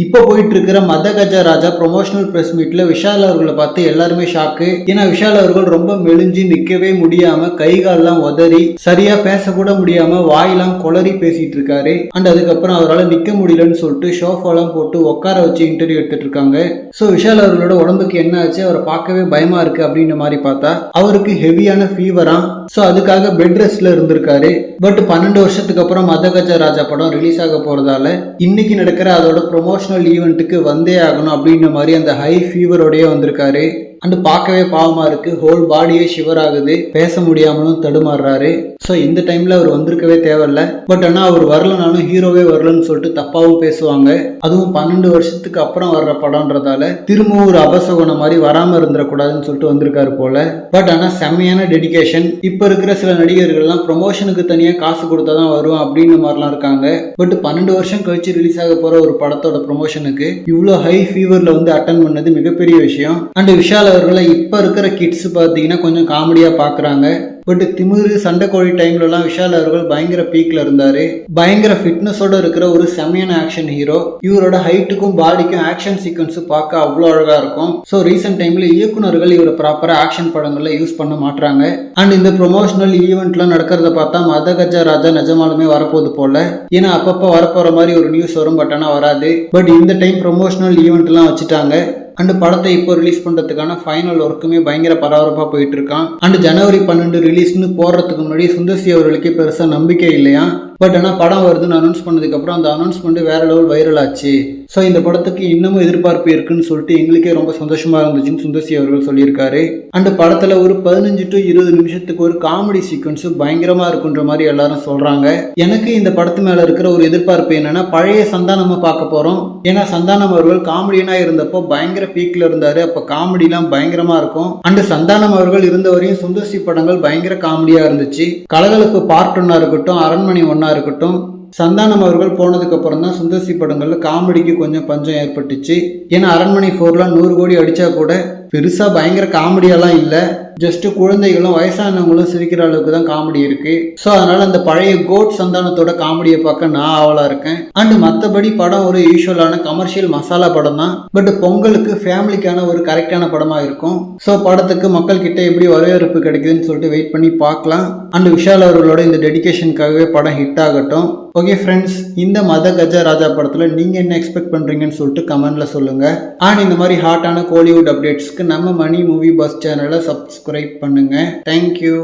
இப்போ போயிட்டு இருக்கிற மத கஜ ராஜா ப்ரொமோஷனல் பிரஸ் மீட்ல விஷால் அவர்களை பார்த்து எல்லாருமே ஷாக்கு. ஏன்னா விஷால் அவர்கள் ரொம்ப மெலிஞ்சு நிக்கவே முடியாம கை கால்லாம் உதறி சரியா பேசக்கூட முடியாம வாயெல்லாம் கொளறி பேசிட்டு இருக்காரு. அண்ட் அதுக்கப்புறம் அவரால் நிக்க முடியலன்னு சொல்லிட்டு ஷோஃபாலாம் போட்டு உட்கார வச்சு இன்டர்வியூ எடுத்துட்டு இருக்காங்க. ஸோ விஷால் அவர்களோட உடம்புக்கு என்ன ஆச்சு, அவரை பார்க்கவே பயமா இருக்கு அப்படின்ற மாதிரி பார்த்தா அவருக்கு ஹெவியான ஃபீவரா. ஸோ அதுக்காக பெட் ரெஸ்ட்ல இருந்திருக்காரு. பட் 12 வருஷத்துக்கு அப்புறம் மத கஜ ராஜா படம் ரிலீஸ் ஆக போறதால இன்னைக்கு நடக்கிற அதோட ப்ரொமோஷனல் ஈவெண்ட்டுக்கு வந்தே ஆகணும் அப்படின்ற மாதிரி அந்த ஹை ஃபீவரோடய வந்திருக்காரு. அண்ட் பார்க்கவே பாவமா இருக்கு. ஹோல் பாடியே ஷிவர் ஆகுது. பேச முடியாமலும் தடுமாறுறாரு. ஸோ இந்த டைம்ல அவர் வந்திருக்கவே தேவையில்ல. பட் ஆனால் அவர் வரலனாலும் ஹீரோவே வரலன்னு சொல்லிட்டு தப்பாவும் பேசுவாங்க. அதுவும் 12 வருஷத்துக்கு அப்புறம் வர்ற படம்ன்றதால திரும்பவும் ஒரு அபசகுணம் மாதிரி வராம இருந்துடக்கூடாதுன்னு சொல்லிட்டு வந்திருக்காரு போல. பட் ஆனால் செம்மையான டெடிகேஷன். இப்போ இருக்கிற சில நடிகர்கள்லாம் ப்ரொமோஷனுக்கு தனியாக காசு கொடுத்தா தான் வரும் அப்படின்னு மாதிரிலாம் இருக்காங்க. பட் 12 வருஷம் கழிச்சு ரிலீஸ் ஆக போற ஒரு படத்தோட ப்ரொமோஷனுக்கு இவ்வளோ ஹை ஃபீவர்ல வந்து அட்டன் பண்ணது மிகப்பெரிய விஷயம். அண்ட் விஷால் அவர்களை இப்போ இருக்கிற கிட்ஸ் பார்த்தீங்கன்னா கொஞ்சம் காமெடியாக பார்க்குறாங்க. பட் திமிரு சண்டைக்கோழி டைம்லலாம் விஷால் அவர்கள் பயங்கர பீக்ல இருந்தாரு. பயங்கர ஃபிட்னஸோட இருக்கிற ஒரு செம்மையான ஆக்ஷன் ஹீரோ. இவரோட ஹைட்டுக்கும் பாடிக்கும் ஆக்ஷன் சீக்வன்ஸ் பார்க்க அவ்வளோ அழகா இருக்கும். ஸோ ரீசெண்ட் டைம்ல இயக்குநர்கள் இவரை ப்ராப்பரா ஆக்ஷன் படங்கள்ல யூஸ் பண்ண மாட்டாங்க. அண்ட் இந்த ப்ரொமோஷனல் ஈவெண்ட்லாம் நடக்கிறத பார்த்தா மத கஜ ராஜா நிஜமாலுமே வரப்போகுது போல. ஏன்னா அப்பப்போ வரப்போற மாதிரி ஒரு நியூஸ் வரும், பட் ஆனால் வராது. பட் இந்த டைம் ப்ரொமோஷனல் ஈவெண்ட்லாம் வச்சுட்டாங்க. அண்ட் படத்தை இப்போ ரிலீஸ் பண்ணுறதுக்கான ஃபைனல் ஒர்க்குமே பயங்கர பரபரப்பாக போயிட்டு இருக்கான். அண்ட் ஜனவரி 12 ரிலீஸ்னு போடுறதுக்கு முன்னாடி சுந்தர்சி அவர்களுக்கு பெருசாக நம்பிக்கை இல்லையா. பட் ஆனால் படம் வருதுன்னு அனௌன்ஸ் பண்ணதுக்கப்புறம் அந்த அனௌன்ஸ்மெண்ட் வேற லெவல் வைரல் ஆச்சு. ஸோ இந்த படத்துக்கு இன்னமும் எதிர்பார்ப்பு இருக்குன்னு சொல்லிட்டு எங்களுக்கே ரொம்ப சந்தோஷமா இருந்துச்சுன்னு சுந்தர்சி அவர்கள் சொல்லியிருக்காரு. அண்ட் படத்தில் ஒரு 15 to 20 நிமிஷத்துக்கு ஒரு காமெடி சீக்வன்ஸ் பயங்கரமாக இருக்குன்ற மாதிரி எல்லாரும் சொல்கிறாங்க. எனக்கு இந்த படத்து மேலே இருக்கிற ஒரு எதிர்பார்ப்பு என்னன்னா, பழைய சந்தானமாக பார்க்க போகிறோம். ஏன்னா சந்தானம் அவர்கள் காமெடியனாக இருந்தப்போ பயங்கர பீக்ல இருந்தாரு. அப்போ காமெடிலாம் பயங்கரமாக இருக்கும். அண்ட் சந்தானம் அவர்கள் இருந்தவரையும் சுந்தர்சி படங்கள் பயங்கர காமெடியாக இருந்துச்சு. கலகலப்பு பார்ட் 1 இருக்கட்டும், அரண்மனை 1 இருக்கட்டும். சந்தானம் அவர்கள் போனதுக்கு அப்புறம் தான் சுந்தர்சி படங்கள்ல காமெடிக்கு கொஞ்சம் பஞ்சம் ஏற்பட்டுச்சு. ஏன்னா அரண்மனை 4லாம் 100 கோடி அடிச்சா கூட பெருசா பயங்கர காமெடியெல்லாம் இல்லை. ஜஸ்ட் குழந்தைகளும் வயசானவங்களும் சிரிக்கிற அளவுக்கு தான் காமெடி இருக்கு. ஸோ அதனால அந்த பழைய கோட் சந்தானத்தோட காமெடியை பார்க்க நான் ஆவலா இருக்கேன். அண்ட் மற்றபடி படம் ஒரு யூஸ்வலான கமர்ஷியல் மசாலா படம் தான். பட் பொங்கலுக்கு ஃபேமிலிக்கான ஒரு கரெக்டான படமா இருக்கும். ஸோ படத்துக்கு மக்கள் கிட்ட எப்படி வரவேற்பு கிடைக்குதுன்னு சொல்லிட்டு வெயிட் பண்ணி பார்க்கலாம். அண்ட் விஷால் அவர்களோட இந்த டெடிகேஷனுக்காகவே படம் ஹிட் ஆகட்டும். ஓகே ஃப்ரெண்ட்ஸ், இந்த மத கஜ ராஜா படத்தில் நீங்கள் என்ன எக்ஸ்பெக்ட் பண்ணுறீங்கன்னு சொல்லிட்டு கமெண்ட்டில் சொல்லுங்கள். அண்ட் இந்த மாதிரி ஹாட்டான கோலிவுட் அப்டேட்ஸ்க்கு நம்ம மணி மூவி பஸ் சேனலை சப்ஸ்கிரைப் பண்ணுங்கள். தேங்க்யூ.